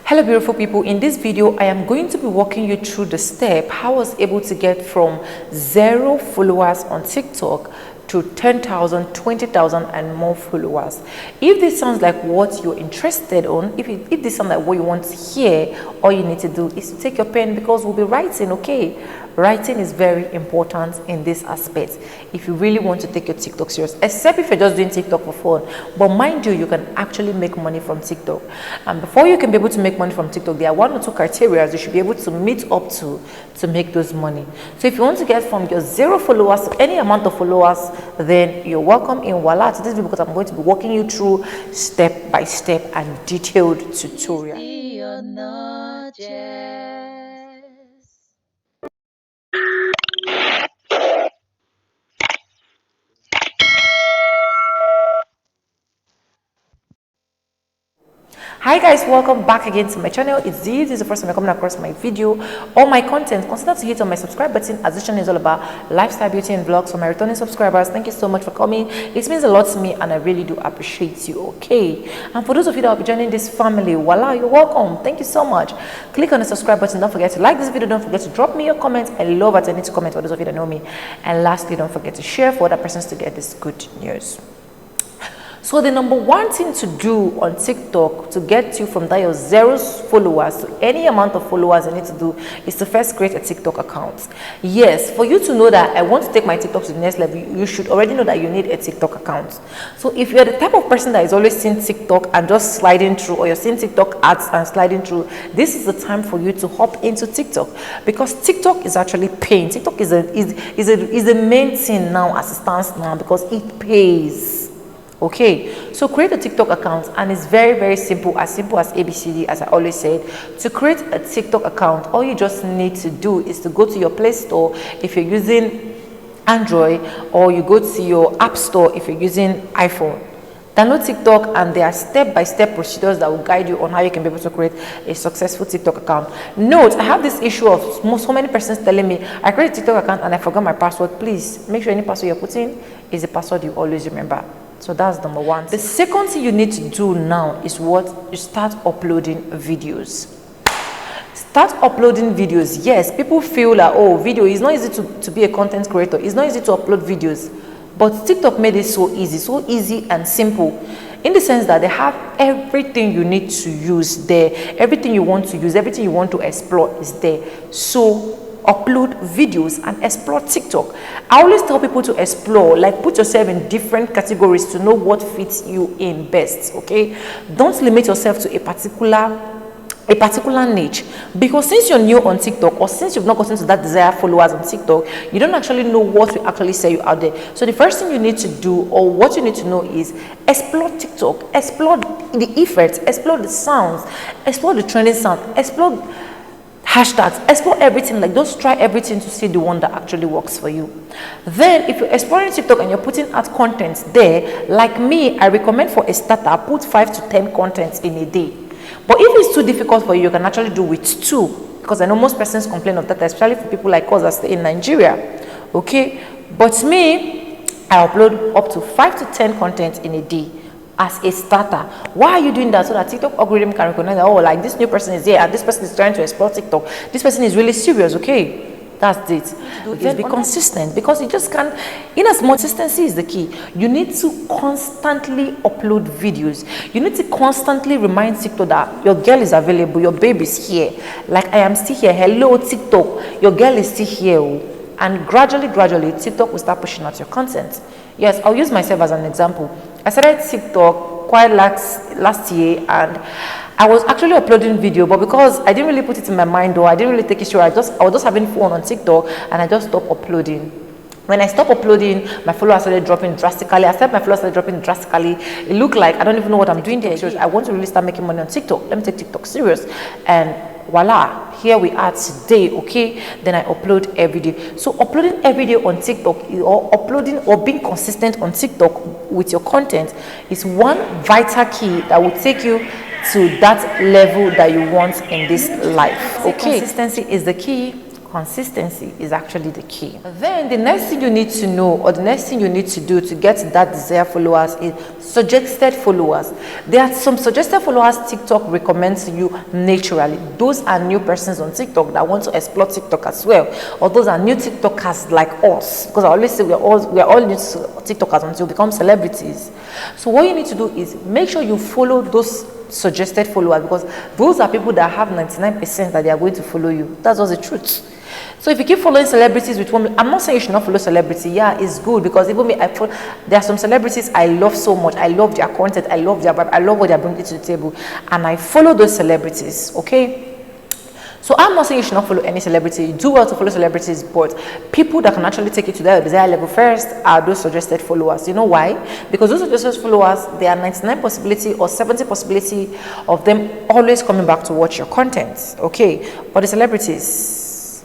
Hello beautiful people, in this video I am going to be walking you through the step how I was able to get from 0 followers on TikTok to 10,000, 20,000 and more followers. If this sounds like what you're interested on, if this sounds like what you want to hear, all you need to do is to take your pen because we'll be writing, okay? Writing is very important in this aspect if you really want to take your TikTok serious, except if you're just doing TikTok for fun. But mind you, you can actually make money from TikTok. And before you can be able to make money from TikTok, there are 1 or 2 criteria you should be able to meet up to make those money. So if you want to get from your 0 followers to any amount of followers, then you're welcome in Voila to this video because I'm going to be walking you through step by step and detailed tutorial. Hi guys, welcome back again to my channel. If this is the first time you're coming across my video or my content, consider to hit on my subscribe button, as this channel is all about lifestyle, beauty and vlogs. For my returning subscribers, thank you so much for coming. It means a lot to me and I really do appreciate you, okay? And for those of you that will be joining this family, voila, you're welcome. Thank you so much. Click on the subscribe button. Don't forget to like this video. Don't forget to drop me your comments. I love attending to comments for those of you that know me. And lastly, don't forget to share for other persons to get this good news. So the number 1 thing to do on TikTok to get you from that your 0 followers to any amount of followers you need to do is to first create a TikTok account. Yes, for you to know that I want to take my TikTok to the next level, you should already know that you need a TikTok account. So if you're the type of person that is always seeing TikTok and just sliding through, or you're seeing TikTok ads and sliding through, this is the time for you to hop into TikTok, because TikTok is actually paying. TikTok is a main thing now as it stands now because it pays. Okay, so create a TikTok account, and it's very simple as ABCD, as I always said. To create a TikTok account, all you just need to do is to go to your Play Store if you're using Android, or you go to your App Store if you're using iPhone. Download TikTok, and there are step-by-step procedures that will guide you on how you can be able to create a successful TikTok account. Note, I have this issue of so many persons telling me, I create a TikTok account and I forgot my password. Please make sure any password you're putting is the password you always remember. So that's number 1. The second thing you need to do now is what? You start uploading videos. Start uploading videos. Yes, people feel like, oh, video is not easy to be a content creator. It's not easy to upload videos. But TikTok made it so easy and simple, in the sense that they have everything you need to use there. Everything you want to use, everything you want to explore is there. So upload videos and explore TikTok. I always tell people to explore, like put yourself in different categories to know what fits you in best, okay? Don't limit yourself to a particular niche, because since you're new on TikTok, or since you've not gotten to that desired followers on TikTok, you don't actually know what will actually sell you out there. So the first thing you need to do, or what you need to know, is explore TikTok, explore the effects, explore the sounds, explore the trending sound, explore hashtags, explore everything. Like, just try everything to see the one that actually works for you. Then if you're exploring TikTok and you're putting out content there, like me, I recommend for a starter, put 5 to 10 contents in a day. But if it's too difficult for you, you can actually do with 2, because I know most persons complain of that, especially for people like us that stay in Nigeria, okay? But me, I upload up to 5 to 10 contents in a day as a starter. Why are you doing that? So that TikTok algorithm can recognize that, oh, like this new person is here and this person is trying to explore TikTok. This person is really serious, okay? That's it. Just be consistent, because you just can't, in as much consistency is the key. You need to constantly upload videos. You need to constantly remind TikTok that your girl is available, your baby is here. Like, I am still here. Hello, TikTok. Your girl is still here. And gradually, TikTok will start pushing out your content. Yes, I'll use myself as an example. I started TikTok quite last year, and I was actually uploading video, but because I didn't really put it in my mind, or I didn't really take it sure, I was just having fun on TikTok, and I just stopped uploading. When I stopped uploading, my followers started dropping drastically. I said my followers started dropping drastically. It looked like I don't even know what I'm doing there. I want to really start making money on TikTok. Let me take TikTok serious. And voila, here we are today, okay? Then I upload every day. So uploading every day on TikTok, or uploading or being consistent on TikTok with your content, is one vital key that will take you to that level that you want in this life, okay? Consistency is the key. consistency is actually the key. Then the next thing you need to know, or the next thing you need to do to get that desired followers, is suggested followers. There are some suggested followers TikTok recommends to you naturally. Those are new persons on TikTok that want to explore TikTok as well, or those are new TikTokers like us, because I always say we are all new TikTokers until we become celebrities. So what you need to do is make sure you follow those suggested followers, because those are people that have 99% that they are going to follow you. That's just the truth. So if you keep following celebrities with one, I'm not saying you should not follow celebrity. Yeah, it's good, because even me, there are some celebrities I love so much. I love their content, I love their vibe, I love what they're bringing to the table, and I follow those celebrities. Okay. So I'm not saying you should not follow any celebrity. You do well to follow celebrities, but people that can actually take you to their desired level first are those suggested followers. You know why? Because those suggested followers, there are 99 possibility or 70 possibility of them always coming back to watch your content. Okay, but the celebrities,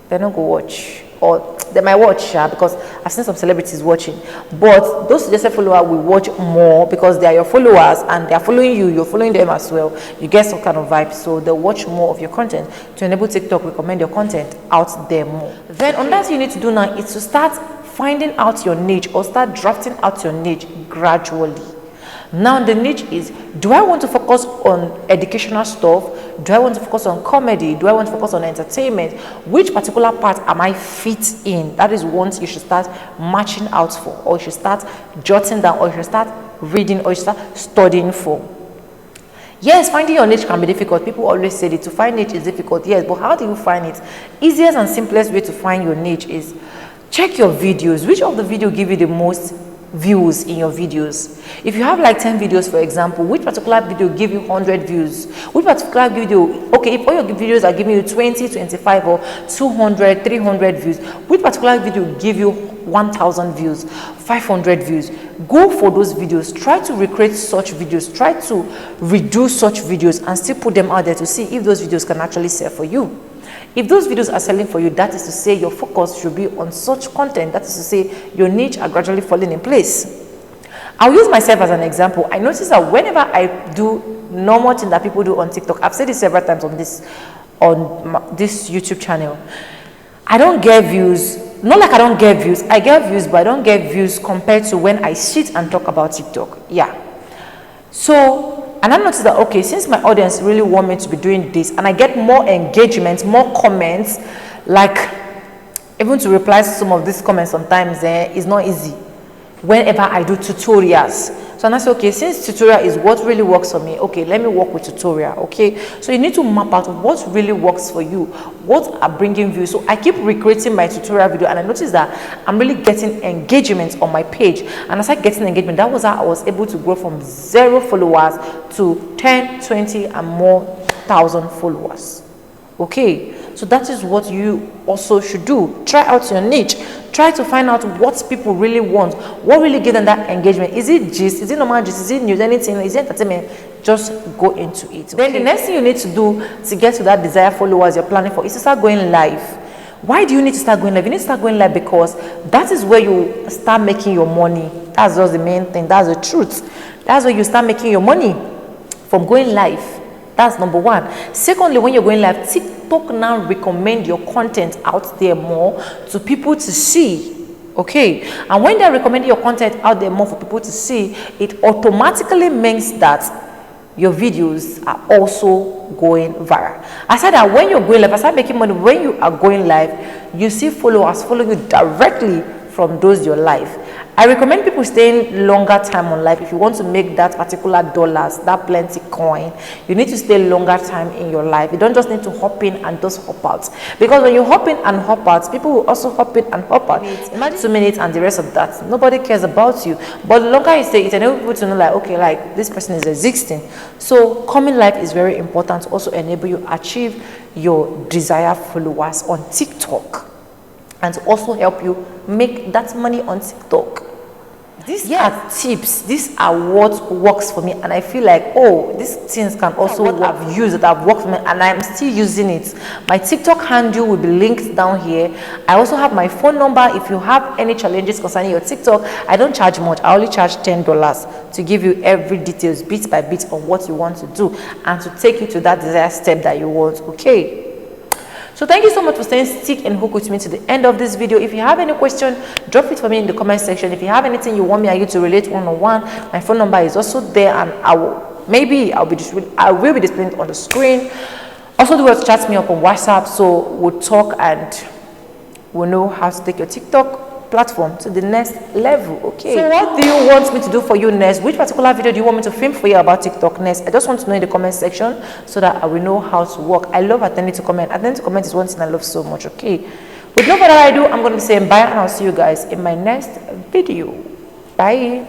they don't go watch, or they might watch, because I've seen some celebrities watching, but those suggested followers will watch more because they are your followers and they are following you, you're following them as well. You get some kind of vibe, so they'll watch more of your content to enable TikTok recommend your content out there more. Then another thing you need to do now is to start finding out your niche, or start drafting out your niche gradually. Now the niche is, do I want to focus on educational stuff? Do I want to focus on comedy? Do I want to focus on entertainment? Which particular part am I fit in? That is one you should start matching out for, or you should start jotting down, or you should start reading, or you should start studying for. Yes, finding your niche can be difficult. People always say that to find niche is difficult. Yes, but how do you find it? Easiest and simplest way to find your niche is check your videos. Which of the video give you the most views in your videos? If you have like 10 videos, for example, which particular video give you 100 views? Which particular video, okay, if all your videos are giving you 20, 25 or 200, 300 views, which particular video give you 1000 views, 500 views? Go for those videos. Try to recreate such videos, try to redo such videos and still put them out there to see if those videos can actually sell for you. If those videos are selling for you, that is to say your focus should be on such content. That is to say your niche are gradually falling in place. I'll use myself as an example. I notice that whenever I do normal thing that people do on TikTok, I've said this several times on this YouTube channel, I don't get views. Not like I don't get views. I get views, but I don't get views compared to when I sit and talk about TikTok. Yeah. So, and I noticed that, okay, since my audience really want me to be doing this, and I get more engagement, more comments, like even to reply to some of these comments sometimes it's not easy whenever I do tutorials. So I say, okay, since tutorial is what really works for me, okay, let me work with tutorial. Okay, so you need to map out what really works for you, what are bringing views. So I keep recreating my tutorial video, and I noticed that I'm really getting engagement on my page. And as I getting engagement, that was how I was able to grow from 0 followers to 10, 20 and more thousand followers. Okay, so that is what you also should do. Try out your niche. Try to find out what people really want, what really gives them that engagement. Is it gist? Is it normal gist? Is it news? Anything? Is it entertainment? Just go into it. Okay? Then the next thing you need to do to get to that desired followers you're planning for is to start going live. Why do you need to start going live? You need to start going live because that is where you start making your money. That's just the main thing. That's the truth. That's where you start making your money, from going live. That's number one. Secondly, when you're going live, TikTok now recommend your content out there more to people to see. Okay, and when they're recommending your content out there more for people to see, it automatically means that your videos are also going viral. I said that when you're going live, I start making money when you are going live, you see followers follow you directly from those your live. I recommend people staying longer time on live. If you want to make that particular dollars, that plenty coin, you need to stay longer time in your life. You don't just need to hop in and just hop out, because when you hop in and hop out, people will also hop in and hop out. Imagine 2 minutes and the rest of that, nobody cares about you. But the longer you stay, it enables people to know, like, okay, like this person is existing. So coming live is very important to also enable you achieve your desired followers on TikTok, and to also help you make that money on TikTok. These are tips. These are what works for me, and I feel like, oh, these things can also work. I've used that have worked for me, and I'm still using it. My TikTok handle will be linked down here. I also have my phone number. If you have any challenges concerning your TikTok, I don't charge much. I only charge $10 to give you every details, bit by bit, on what you want to do and to take you to that desired step that you want. Okay. So thank you so much for staying stick and hook with me to the end of this video. If you have any question, drop it for me in the comment section. If you have anything you want me and you to relate one-on-one, my phone number is also there, and I will be displaying it on the screen. Also, do well to chat me up on WhatsApp, so we'll talk and we'll know how to take your TikTok platform to the next level. Okay, so what do you want me to do for you next? Which particular video do you want me to film for you about TikTok next? I just want to know in the comment section so that I will know how to work. I love attending to comment. Attending to comment is one thing I love so much. Okay, with no further ado, I'm going to be saying bye, and I'll see you guys in my next video. Bye.